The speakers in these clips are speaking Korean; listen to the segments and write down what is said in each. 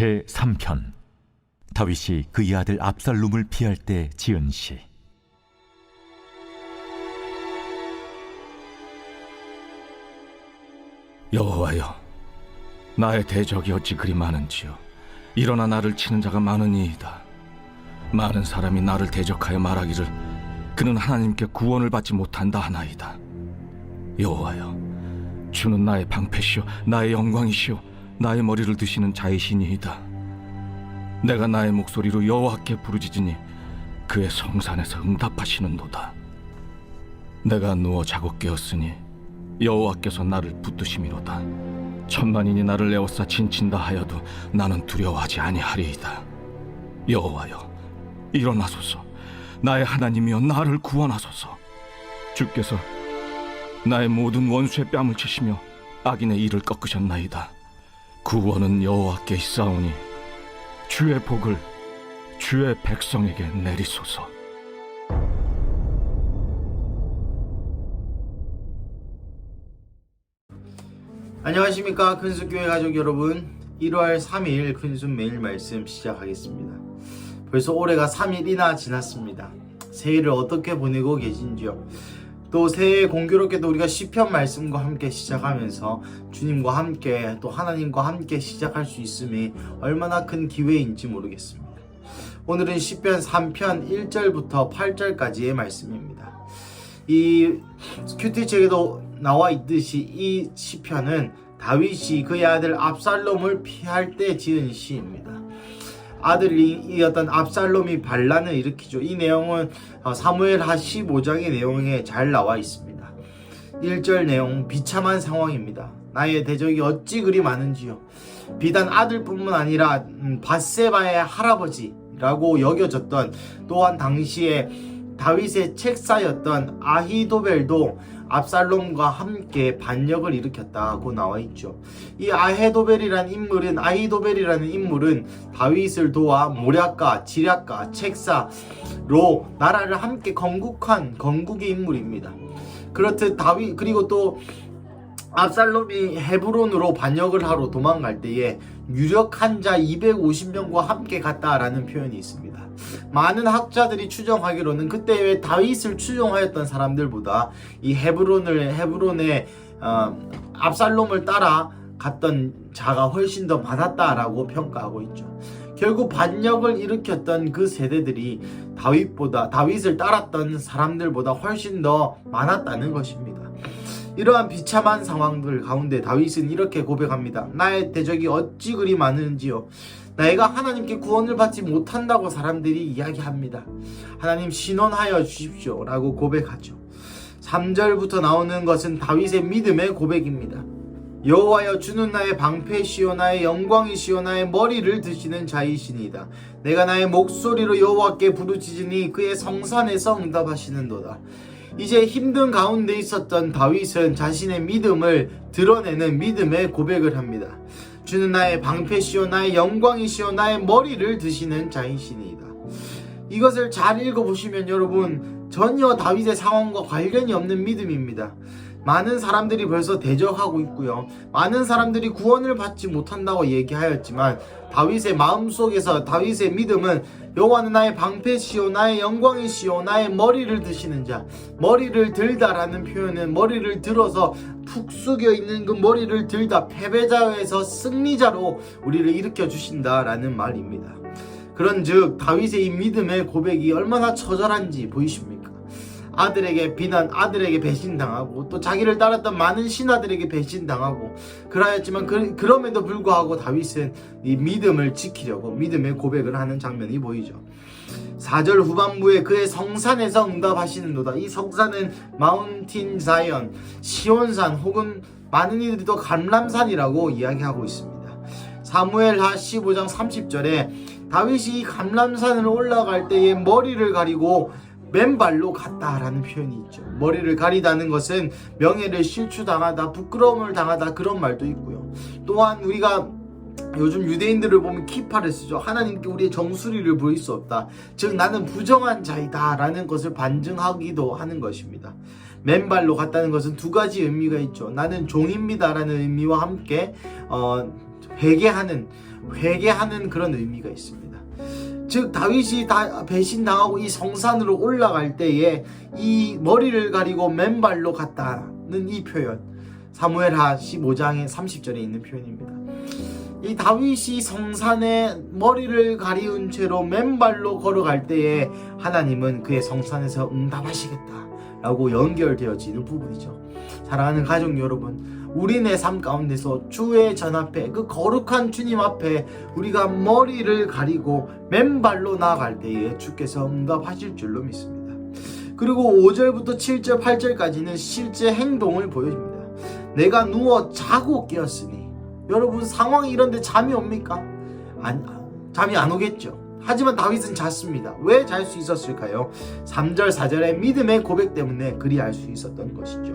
제3편 다윗이 그의 아들 압살롬을 피할 때 지은 시. 여호와여, 나의 대적이 어찌 그리 많은지요. 일어나 나를 치는 자가 많으니이다. 많은 사람이 나를 대적하여 말하기를 그는 하나님께 구원을 받지 못한다 하나이다. 여호와여, 주는 나의 방패시오 나의 영광이시오 나의 머리를 드시는 자이시니이다. 내가 나의 목소리로 여호와께 부르짖으니 그의 성산에서 응답하시는도다. 내가 누워 자고 깨었으니 여호와께서 나를 붙드심이로다. 천만인이 나를 에워싸 진친다 하여도 나는 두려워하지 아니하리이다. 여호와여, 일어나소서. 나의 하나님이여, 나를 구원하소서. 주께서 나의 모든 원수의 뺨을 치시며 악인의 이를 꺾으셨나이다. 구원은 여호와께 있사오니 주의 복을 주의 백성에게 내리소서. 안녕하십니까, 큰숲교회 가족 여러분. 1월 3일 큰숲 매일 말씀 시작하겠습니다. 벌써 올해가 3일이나 지났습니다. 새해를 어떻게 보내고 계신지요? 또 새해 공교롭게도 우리가 시편 말씀과 함께 시작하면서 주님과 함께 또 하나님과 함께 시작할 수 있음이 얼마나 큰 기회인지 모르겠습니다. 오늘은 시편 3편 1절부터 8절까지의 말씀입니다. 이 큐티책에도 나와 있듯이 이 시편은 다윗이 그의 아들 압살롬을 피할 때 지은 시입니다. 아들이었던 압살롬이 반란을 일으키죠. 이 내용은 사무엘하 15장의 내용에 잘 나와 있습니다. 1절 내용, 비참한 상황입니다. 나의 대적이 어찌 그리 많은지요. 비단 아들뿐만 아니라 밧세바의 할아버지라고 여겨졌던, 또한 당시에 다윗의 책사였던 아히도벨도 압살롬과 함께 반역을 일으켰다고 나와 있죠. 이 아히도벨이라는 인물은 다윗을 도와 모략가, 지략가, 책사로 나라를 함께 건국한 건국의 인물입니다. 그렇듯 다윗, 그리고 또 압살롬이 헤브론으로 반역을 하러 도망갈 때에 유력한 자 250명과 함께 갔다라는 표현이 있습니다. 많은 학자들이 추정하기로는 그때 왜 다윗을 추종하였던 사람들보다 이 헤브론에 압살롬을 따라 갔던 자가 훨씬 더 많았다라고 평가하고 있죠. 결국 반역을 일으켰던 그 세대들이 다윗을 따랐던 사람들보다 훨씬 더 많았다는 것입니다. 이러한 비참한 상황들 가운데 다윗은 이렇게 고백합니다. 나의 대적이 어찌 그리 많은지요. 내가 하나님께 구원을 받지 못한다고 사람들이 이야기합니다. 하나님, 신원하여 주십시오 라고 고백하죠. 3절부터 나오는 것은 다윗의 믿음의 고백입니다. 여호와여, 주는 나의 방패시오 나의 영광이시오 나의 머리를 드시는 자이시니이다. 내가 나의 목소리로 여호와께 부르짖으니 그의 성산에서 응답하시는도다. 이제 힘든 가운데 있었던 다윗은 자신의 믿음을 드러내는 믿음의 고백을 합니다. 주는 나의 방패시오 나의 영광이시오 나의 머리를 드시는 자이시니이다. 이것을 잘 읽어보시면 여러분, 전혀 다윗의 상황과 관련이 없는 믿음입니다. 많은 사람들이 벌써 대적하고 있고요. 많은 사람들이 구원을 받지 못한다고 얘기하였지만 다윗의 마음속에서 다윗의 믿음은 여호와는 나의 방패시오 나의 영광이시오 나의 머리를 드시는 자, 머리를 들다라는 표현은 머리를 들어서 푹 숙여 있는 그 머리를 들다, 패배자에서 승리자로 우리를 일으켜 주신다라는 말입니다. 그런즉 다윗의 이 믿음의 고백이 얼마나 처절한지 보이십니까? 아들에게 비난, 아들에게 배신당하고 또 자기를 따랐던 많은 신하들에게 배신당하고 그러했지만 그럼에도 불구하고 다윗은 이 믿음을 지키려고 믿음의 고백을 하는 장면이 보이죠. 4절 후반부에 그의 성산에서 응답하시는도다. 이 성산은 마운틴 자이언, 시온산 혹은 많은 이들이 또 감람산이라고 이야기하고 있습니다. 사무엘하 15장 30절에 다윗이 이 감람산을 올라갈 때에 머리를 가리고 맨발로 갔다라는 표현이 있죠. 머리를 가리다는 것은 명예를 실추당하다, 부끄러움을 당하다, 그런 말도 있고요. 또한 우리가 요즘 유대인들을 보면 키파를 쓰죠. 하나님께 우리의 정수리를 보일 수 없다, 즉 나는 부정한 자이다 라는 것을 반증하기도 하는 것입니다. 맨발로 갔다는 것은 두 가지 의미가 있죠. 나는 종입니다 라는 의미와 함께 회개하는 그런 의미가 있습니다. 즉 다윗이 배신당하고 이 성산으로 올라갈 때에 이 머리를 가리고 맨발로 갔다는 이 표현, 사무엘하 15장의 30절에 있는 표현입니다. 이 다윗이 성산에 머리를 가리운 채로 맨발로 걸어갈 때에 하나님은 그의 성산에서 응답하시겠다라고 연결되어지는 부분이죠. 사랑하는 가족 여러분, 우리의 삶 가운데서 주의 전 앞에, 그 거룩한 주님 앞에 우리가 머리를 가리고 맨발로 나아갈 때에 주께서 응답하실 줄로 믿습니다. 그리고 5절부터 7절, 8절까지는 실제 행동을 보여줍니다. 내가 누워 자고 깨었으니, 여러분 상황이 이런데 잠이 옵니까? 잠이 안 오겠죠. 하지만 다윗은 잤습니다. 왜 잘 수 있었을까요? 3절, 4절의 믿음의 고백 때문에 그리할 수 있었던 것이죠.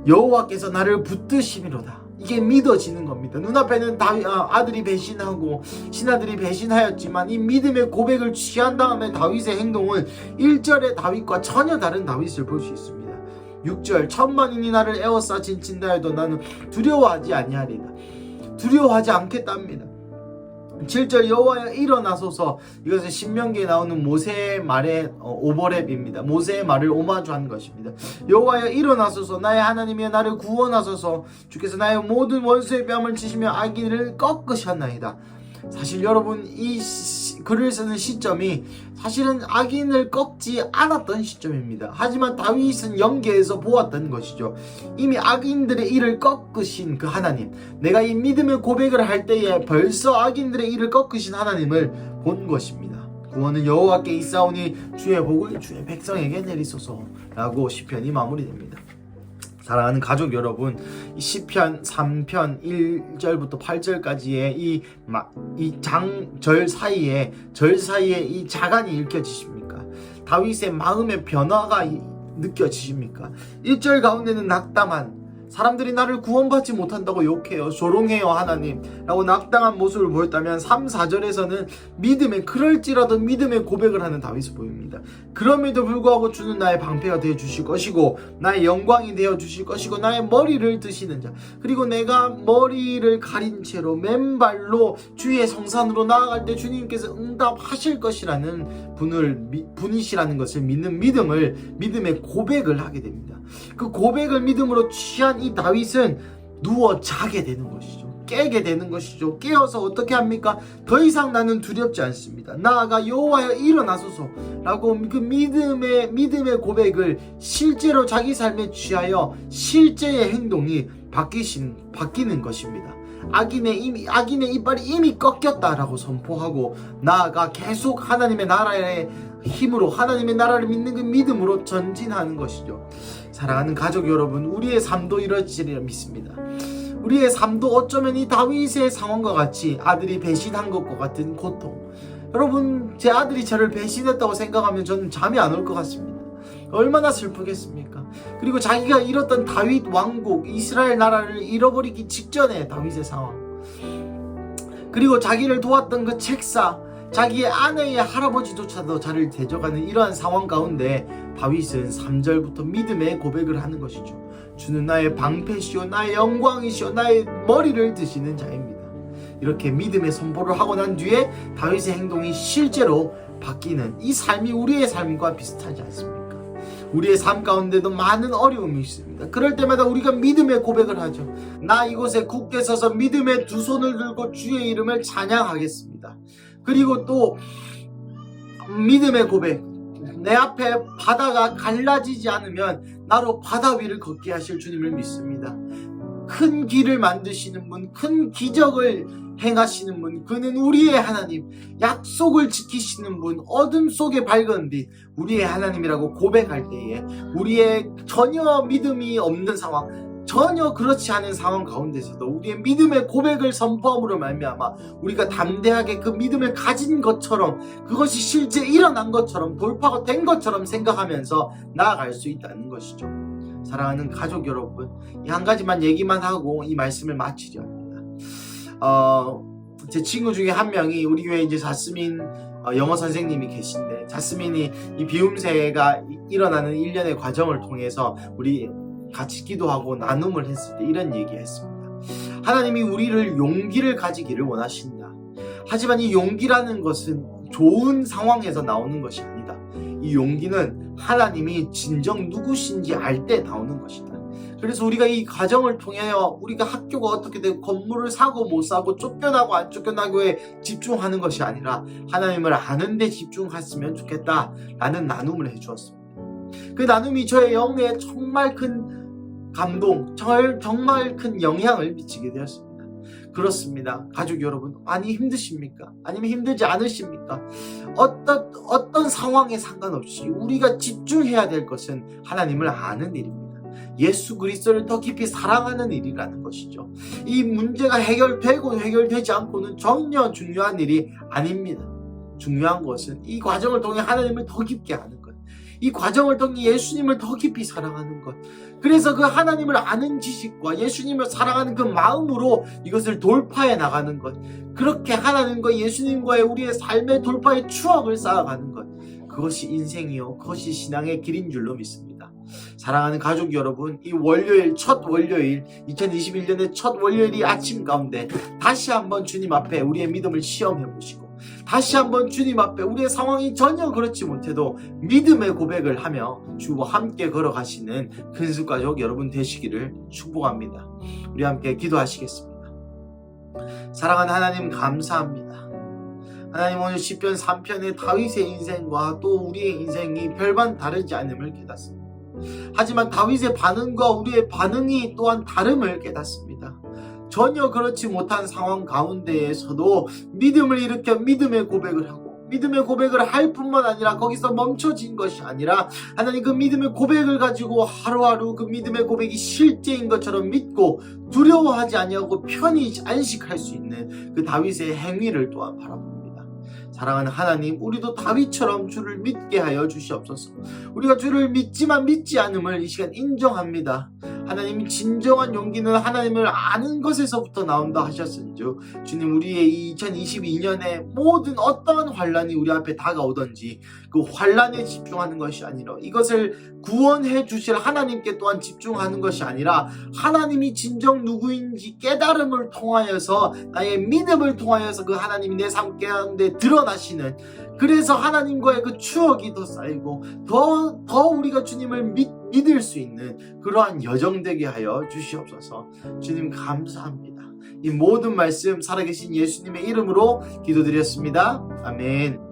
여호와께서 나를 붙드심이로다. 이게 믿어지는 겁니다. 눈앞에는 아들이 배신하고 신하들이 배신하였지만 이 믿음의 고백을 취한 다음에 다윗의 행동은 1절의 다윗과 전혀 다른 다윗을 볼 수 있습니다. 6절, 천만인이 나를 에워싸 진친다 해도 나는 두려워하지 아니하리다. 두려워하지 않겠답니다. 7절, 여호와여 일어나소서. 이것은 신명기에 나오는 모세의 말의 오버랩입니다. 모세의 말을 오마주한 것입니다. 여호와여 일어나소서. 나의 하나님이여 나를 구원하소서. 주께서 나의 모든 원수의 뺨을 치시며 악인을 꺾으셨나이다. 사실 여러분, 이 글을 쓰는 시점이 사실은 악인을 꺾지 않았던 시점입니다. 하지만 다윗은 연계해서 보았던 것이죠. 이미 악인들의 일을 꺾으신 그 하나님, 내가 이 믿음의 고백을 할 때에 벌써 악인들의 일을 꺾으신 하나님을 본 것입니다. 구원은 여호와께 있사오니 주의 복을 주의 백성에게 내리소서 라고 시편이 마무리됩니다. 사랑하는 가족 여러분, 이 시편 3편 1절부터 8절까지의 이 절 사이에 이 자간이 읽혀지십니까? 다윗의 마음의 변화가 느껴지십니까? 1절 가운데는 낙담한, 사람들이 나를 구원받지 못한다고 욕해요, 조롱해요 하나님 라고 낙담한 모습을 보였다면 3, 4절에서는 그럴지라도 믿음의 고백을 하는 다윗을 보입니다. 그럼에도 불구하고 주는 나의 방패가 되어 주실 것이고 나의 영광이 되어 주실 것이고 나의 머리를 드시는 자, 그리고 내가 머리를 가린 채로 맨발로 주의 성산으로 나아갈 때 주님께서 응답하실 것이라는 분이시라는 것을 믿는 믿음의 고백을 하게 됩니다. 그 고백을 믿음으로 취한 이 다윗은 누워 자게 되는 것이죠. 깨게 되는 것이죠. 깨어서 어떻게 합니까? 더 이상 나는 두렵지 않습니다. 나아가 여호와여 일어나소서 라고 그 믿음의 고백을 실제로 자기 삶에 취하여 실제의 행동이 바뀌는 것입니다. 악인의 이빨이 이미 꺾였다라고 선포하고 나아가 계속 하나님의 나라의 힘으로, 하나님의 나라를 믿는 그 믿음으로 전진하는 것이죠. 사랑하는 가족 여러분, 우리의 삶도 이럴지를 믿습니다. 우리의 삶도 어쩌면 이 다윗의 상황과 같이 아들이 배신한 것과 같은 고통, 여러분, 제 아들이 저를 배신했다고 생각하면 저는 잠이 안 올 것 같습니다. 얼마나 슬프겠습니까? 그리고 자기가 잃었던 다윗 왕국, 이스라엘 나라를 잃어버리기 직전에 다윗의 상황, 그리고 자기를 도왔던 그 책사, 자기의 아내의 할아버지조차도 자를 대적하는 이러한 상황 가운데 다윗은 3절부터 믿음의 고백을 하는 것이죠. 주는 나의 방패시오, 나의 영광이시오, 나의 머리를 드시는 자입니다. 이렇게 믿음의 선포를 하고 난 뒤에 다윗의 행동이 실제로 바뀌는 이 삶이 우리의 삶과 비슷하지 않습니까? 우리의 삶 가운데도 많은 어려움이 있습니다. 그럴 때마다 우리가 믿음의 고백을 하죠. 나 이곳에 굳게 서서 믿음의 두 손을 들고 주의 이름을 찬양하겠습니다. 그리고 또 믿음의 고백, 내 앞에 바다가 갈라지지 않으면 나로 바다 위를 걷게 하실 주님을 믿습니다. 큰 길을 만드시는 분, 큰 기적을 행하시는 분, 그는 우리의 하나님, 약속을 지키시는 분, 어둠 속에 밝은 빛, 우리의 하나님이라고 고백할 때에 우리의 전혀 믿음이 없는 상황, 전혀 그렇지 않은 상황 가운데서도 우리의 믿음의 고백을 선포함으로 말미암아 우리가 담대하게 그 믿음을 가진 것처럼, 그것이 실제 일어난 것처럼, 돌파가 된 것처럼 생각하면서 나아갈 수 있다는 것이죠. 사랑하는 가족 여러분, 이 한 가지만 얘기만 하고 이 말씀을 마치려 합니다. 제 친구 중에 한 명이, 우리 교회에 이제 자스민 영어 선생님이 계신데, 자스민이 이 비움새가 일어나는 일련의 과정을 통해서 우리 같이 기도하고 나눔을 했을 때 이런 얘기 했습니다. 하나님이 우리를 용기를 가지기를 원하신다. 하지만 이 용기라는 것은 좋은 상황에서 나오는 것이 아니다. 이 용기는 하나님이 진정 누구신지 알 때 나오는 것이다. 그래서 우리가 이 과정을 통하여 우리가 학교가 어떻게 되고 건물을 사고 못 사고 쫓겨나고 안 쫓겨나고에 집중하는 것이 아니라 하나님을 아는 데 집중했으면 좋겠다 라는 나눔을 해주었습니다. 그 나눔이 저의 영에 정말 큰 감동, 정말 큰 영향을 미치게 되었습니다. 그렇습니다. 가족 여러분, 많이 힘드십니까? 아니면 힘들지 않으십니까? 어떤 상황에 상관없이 우리가 집중해야 될 것은 하나님을 아는 일입니다. 예수 그리스도를 더 깊이 사랑하는 일이라는 것이죠. 이 문제가 해결되고 해결되지 않고는 전혀 중요한 일이 아닙니다. 중요한 것은 이 과정을 통해 하나님을 더 깊게 아는 것, 이 과정을 통해 예수님을 더 깊이 사랑하는 것, 그래서 그 하나님을 아는 지식과 예수님을 사랑하는 그 마음으로 이것을 돌파해 나가는 것, 그렇게 하나님과 예수님과의 우리의 삶의 돌파의 추억을 쌓아가는 것, 그것이 인생이요, 그것이 신앙의 길인 줄로 믿습니다. 사랑하는 가족 여러분, 이 월요일, 첫 월요일, 2021년의 첫 월요일이 아침 가운데 다시 한번 주님 앞에 우리의 믿음을 시험해 보시고, 다시 한번 주님 앞에 우리의 상황이 전혀 그렇지 못해도 믿음의 고백을 하며 주와 함께 걸어가시는 근수가족 여러분 되시기를 축복합니다. 우리 함께 기도하시겠습니다. 사랑하는 하나님, 감사합니다. 하나님, 오늘 시편 3편의 다윗의 인생과 또 우리의 인생이 별반 다르지 않음을 깨닫습니다. 하지만 다윗의 반응과 우리의 반응이 또한 다름을 깨닫습니다. 전혀 그렇지 못한 상황 가운데에서도 믿음을 일으켜 믿음의 고백을 하고, 믿음의 고백을 할 뿐만 아니라 거기서 멈춰진 것이 아니라 하나님, 그 믿음의 고백을 가지고 하루하루 그 믿음의 고백이 실제인 것처럼 믿고 두려워하지 아니하고 편히 안식할 수 있는 그 다윗의 행위를 또한 바라봅니다. 사랑하는 하나님, 우리도 다윗처럼 주를 믿게 하여 주시옵소서. 우리가 주를 믿지만 믿지 않음을 이 시간 인정합니다. 하나님, 진정한 용기는 하나님을 아는 것에서부터 나온다 하셨은즉, 주님, 우리의 이 2022년에 모든 어떠한 환란이 우리 앞에 다가오든지 그 환란에 집중하는 것이 아니라 이것을 구원해 주실 하나님께 또한 집중하는 것이 아니라 하나님이 진정 누구인지 깨달음을 통하여서, 나의 믿음을 통하여서 그 하나님이 내 삶 가운데 드러나시는, 그래서 하나님과의 그 추억이 더 쌓이고 더 우리가 주님을 믿을 수 있는 그러한 여정 되게 하여 주시옵소서. 주님, 감사합니다. 이 모든 말씀 살아계신 예수님의 이름으로 기도드렸습니다. 아멘.